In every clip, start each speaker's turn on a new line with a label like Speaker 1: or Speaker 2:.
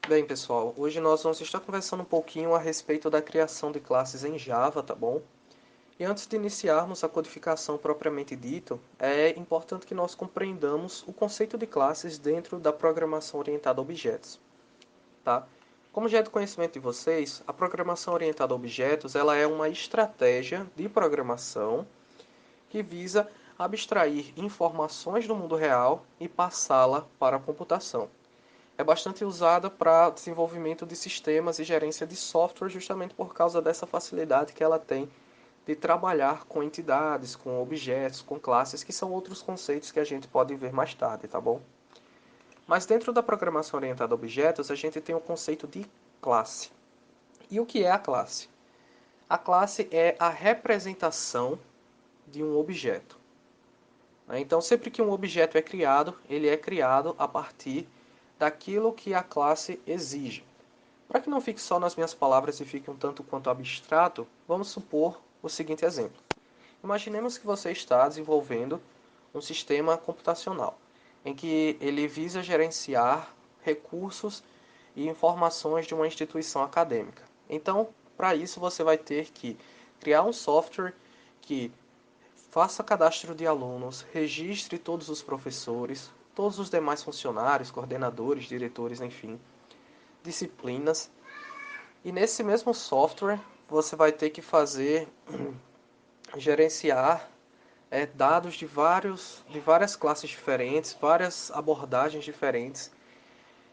Speaker 1: Bem, pessoal, hoje nós vamos estar conversando um pouquinho a respeito da criação de classes em Java, tá bom? E antes de iniciarmos a codificação propriamente dito, é importante que nós compreendamos o conceito de classes dentro da programação orientada a objetos, tá? Como já é do conhecimento de vocês, a programação orientada a objetos, ela é uma estratégia de programação que visa abstrair informações do mundo real e passá-la para a computação. É bastante usada para desenvolvimento de sistemas e gerência de software, justamente por causa dessa facilidade que ela tem de trabalhar com entidades, com objetos, com classes, que são outros conceitos que a gente pode ver mais tarde, tá bom? Mas dentro da programação orientada a objetos, a gente tem o conceito de classe. E o que é a classe? A classe é a representação de um objeto. Então, sempre que um objeto é criado, ele é criado a partir daquilo que a classe exige. Para que não fique só nas minhas palavras e fique um tanto quanto abstrato, vamos supor o seguinte exemplo. Imaginemos que você está desenvolvendo um sistema computacional, em que ele visa gerenciar recursos e informações de uma instituição acadêmica. Então, para isso você vai ter que criar um software que faça cadastro de alunos, registre todos os professores, todos os demais funcionários, coordenadores, diretores, enfim, disciplinas. E nesse mesmo software você vai ter que fazer gerenciar dados de várias classes diferentes, várias abordagens diferentes.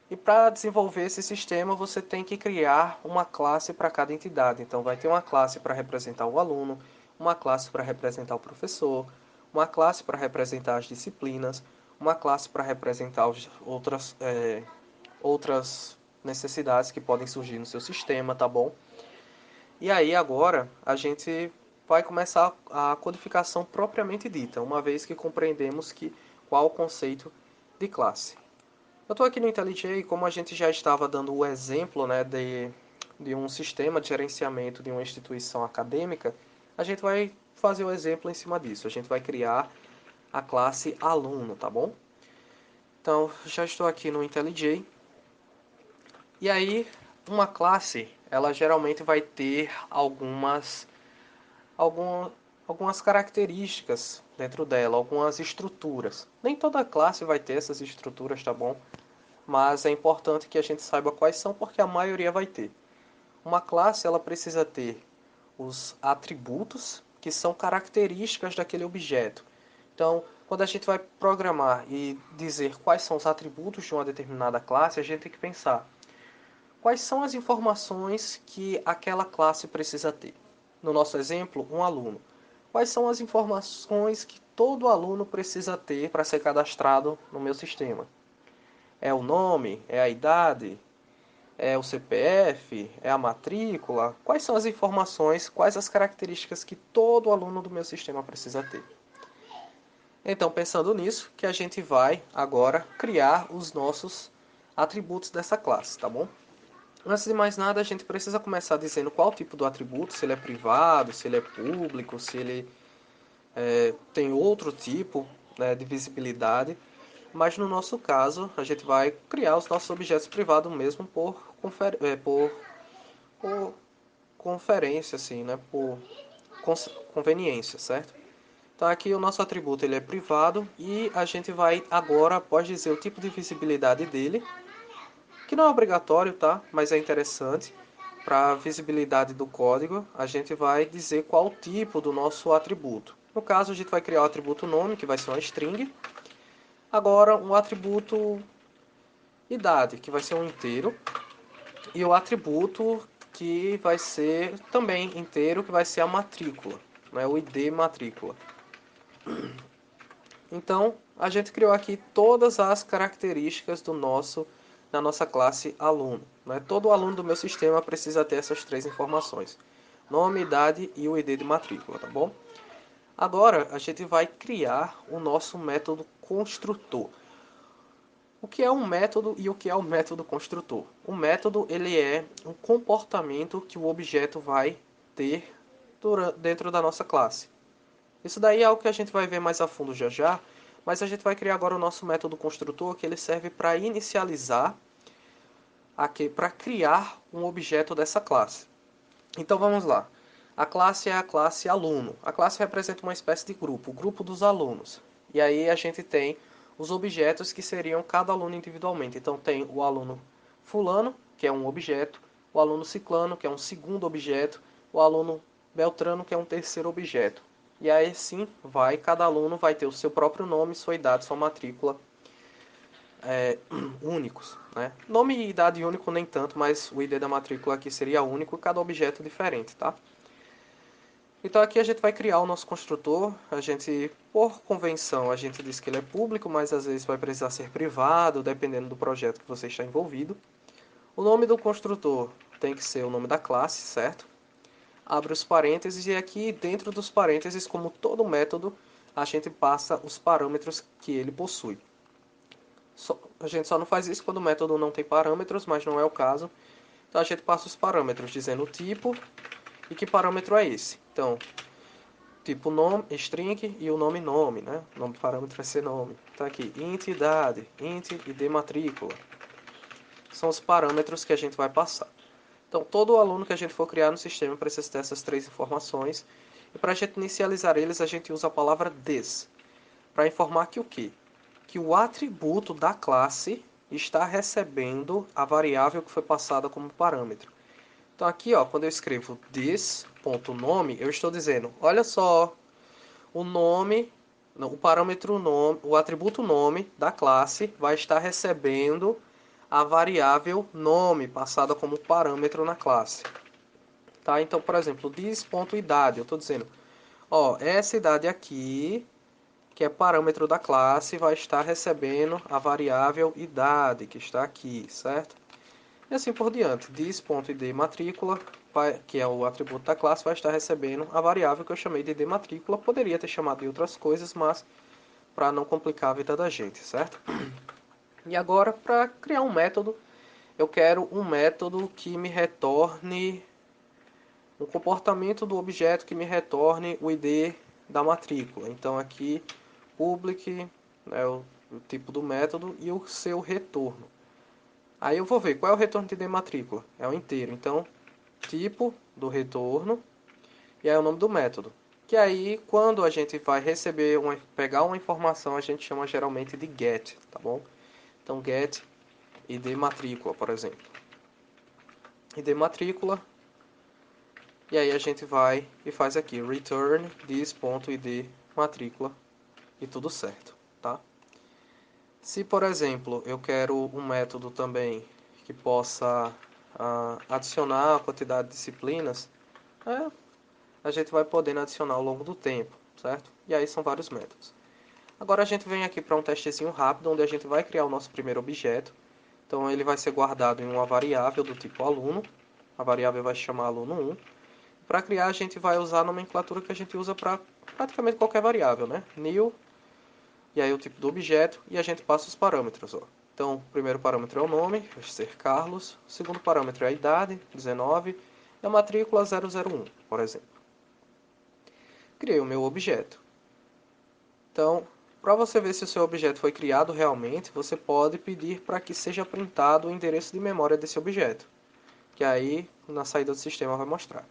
Speaker 1: E para desenvolver esse sistema, você tem que criar uma classe para cada entidade. Então, vai ter uma classe para representar o aluno, uma classe para representar o professor, uma classe para representar as disciplinas, uma classe para representar outras necessidades que podem surgir no seu sistema, tá bom? E aí agora a gente vai começar a codificação propriamente dita, uma vez que compreendemos qual o conceito de classe. Eu estou aqui no IntelliJ, como a gente já estava dando o exemplo, né, de um sistema de gerenciamento de uma instituição acadêmica, a gente vai fazer o exemplo em cima disso. A gente vai criar a classe aluno, tá bom? Então, já estou aqui no IntelliJ. E aí, uma classe, ela geralmente vai ter algum, algumas características dentro dela, algumas estruturas. Nem toda classe vai ter essas estruturas, tá bom? Mas é importante que a gente saiba quais são, porque a maioria vai ter. Uma classe ela precisa ter os atributos, que são características daquele objeto. Então, quando a gente vai programar e dizer quais são os atributos de uma determinada classe, a gente tem que pensar quais são as informações que aquela classe precisa ter. No nosso exemplo, um aluno. Quais são as informações que todo aluno precisa ter para ser cadastrado no meu sistema? É o nome? É a idade? É o CPF? É a matrícula? Quais são as informações, quais as características que todo aluno do meu sistema precisa ter? Então, pensando nisso, que a gente vai agora criar os nossos atributos dessa classe, tá bom? Antes de mais nada, a gente precisa começar dizendo qual tipo do atributo, se ele é privado, se ele é público, se ele tem outro tipo, né, de visibilidade. Mas no nosso caso, a gente vai criar os nossos objetos privados mesmo por conferência, assim, né, por conveniência, certo? Então aqui o nosso atributo ele é privado e a gente vai agora, após dizer o tipo de visibilidade dele, que não é obrigatório, tá? Mas é interessante. Para a visibilidade do código, a gente vai dizer qual o tipo do nosso atributo. No caso, a gente vai criar o atributo nome, que vai ser uma string. Agora, um atributo idade, que vai ser um inteiro. E o atributo que vai ser também inteiro, que vai ser a matrícula, né? O ID matrícula. Então, a gente criou aqui todas as características da nossa classe aluno. Né? Todo aluno do meu sistema precisa ter essas três informações: nome, idade e o ID de matrícula, tá bom? Agora, a gente vai criar o nosso método construtor. O que é um método e o que é o método construtor? O método ele é um comportamento que o objeto vai ter dentro da nossa classe. Isso daí é algo que a gente vai ver mais a fundo já já, mas a gente vai criar agora o nosso método construtor, que ele serve para inicializar aqui para criar um objeto dessa classe. Então vamos lá. A classe é a classe aluno. A classe representa uma espécie de grupo, o grupo dos alunos. E aí a gente tem os objetos que seriam cada aluno individualmente. Então tem o aluno fulano, que é um objeto, o aluno ciclano, que é um segundo objeto, o aluno beltrano, que é um terceiro objeto. E aí sim, cada aluno vai ter o seu próprio nome, sua idade, sua matrícula, únicos, né? Nome e idade único nem tanto, mas o ID da matrícula aqui seria único, cada objeto diferente, tá? Então aqui a gente vai criar o nosso construtor. A gente, por convenção, a gente diz que ele é público, mas às vezes vai precisar ser privado, dependendo do projeto que você está envolvido. O nome do construtor tem que ser o nome da classe, certo? Abre os parênteses e aqui dentro dos parênteses, como todo método, a gente passa os parâmetros que ele possui. A gente só não faz isso quando o método não tem parâmetros, mas não é o caso. Então a gente passa os parâmetros dizendo o tipo e que parâmetro é esse. Então, tipo nome, string e o nome, né? O nome do parâmetro vai ser nome. Tá aqui, int idade, int id matrícula. São os parâmetros que a gente vai passar. Então, todo aluno que a gente for criar no sistema precisa ter essas três informações. E para a gente inicializar eles, a gente usa a palavra this. Para informar que o quê? Que o atributo da classe está recebendo a variável que foi passada como parâmetro. Então aqui, ó, quando eu escrevo this.nome, eu estou dizendo, olha só, o nome, o parâmetro nome, o atributo nome da classe vai estar recebendo a variável nome passada como parâmetro na classe. Tá? Então, por exemplo, this.idade, eu estou dizendo, ó, essa idade aqui, que é parâmetro da classe, vai estar recebendo a variável idade, que está aqui, certo? E assim por diante. This.id matrícula, que é o atributo da classe, vai estar recebendo a variável que eu chamei de id matrícula. Poderia ter chamado de outras coisas, mas para não complicar a vida da gente, certo? E agora, para criar um método, eu quero um método que me retorne um comportamento do objeto que me retorne o id da matrícula. Então aqui, public, né, o tipo do método e o seu retorno. Aí eu vou ver qual é o retorno de matrícula. É o inteiro. Então, tipo do retorno e aí o nome do método. Que aí, quando a gente vai pegar uma informação, a gente chama geralmente de get, tá bom? Então, get id matrícula, por exemplo. Id matrícula. E aí a gente vai e faz aqui return this.id matrícula e tudo certo, tá? Se, por exemplo, eu quero um método também que possa adicionar a quantidade de disciplinas, a gente vai podendo adicionar ao longo do tempo, certo? E aí são vários métodos. Agora a gente vem aqui para um testezinho rápido, onde a gente vai criar o nosso primeiro objeto. Então ele vai ser guardado em uma variável do tipo aluno. A variável vai se chamar aluno1. Para criar a gente vai usar a nomenclatura que a gente usa para praticamente qualquer variável, né? New, e aí o tipo do objeto, e a gente passa os parâmetros, ó. Então, o primeiro parâmetro é o nome, vai ser Carlos. O segundo parâmetro é a idade, 19. E a matrícula 001, por exemplo. Criei o meu objeto. Então, para você ver se o seu objeto foi criado realmente, você pode pedir para que seja printado o endereço de memória desse objeto, que aí na saída do sistema vai mostrar.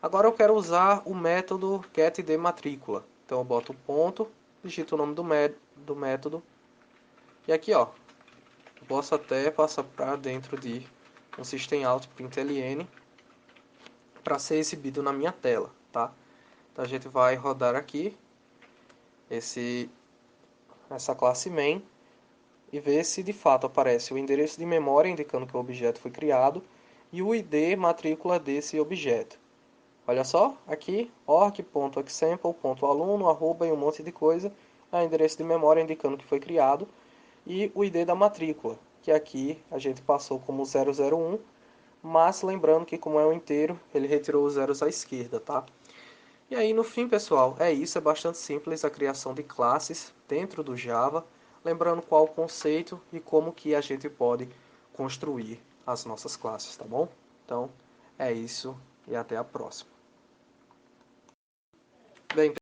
Speaker 1: Agora eu quero usar o método getIdMatrícula. Então eu boto o ponto, digito o nome do método e aqui, ó, eu posso até passar para dentro de um systemout.println para ser exibido na minha tela, tá? Então a gente vai rodar aqui essa classe main e ver se de fato aparece o endereço de memória indicando que o objeto foi criado e o ID matrícula desse objeto. Olha só, aqui org.example.aluno, arroba e um monte de coisa, é o endereço de memória indicando que foi criado e o ID da matrícula, que aqui a gente passou como 001, mas lembrando que como é um inteiro, ele retirou os zeros à esquerda, tá? E aí no fim, pessoal, é isso, é bastante simples a criação de classes dentro do Java, lembrando qual o conceito e como que a gente pode construir as nossas classes, tá bom? Então, é isso e até a próxima. Bem,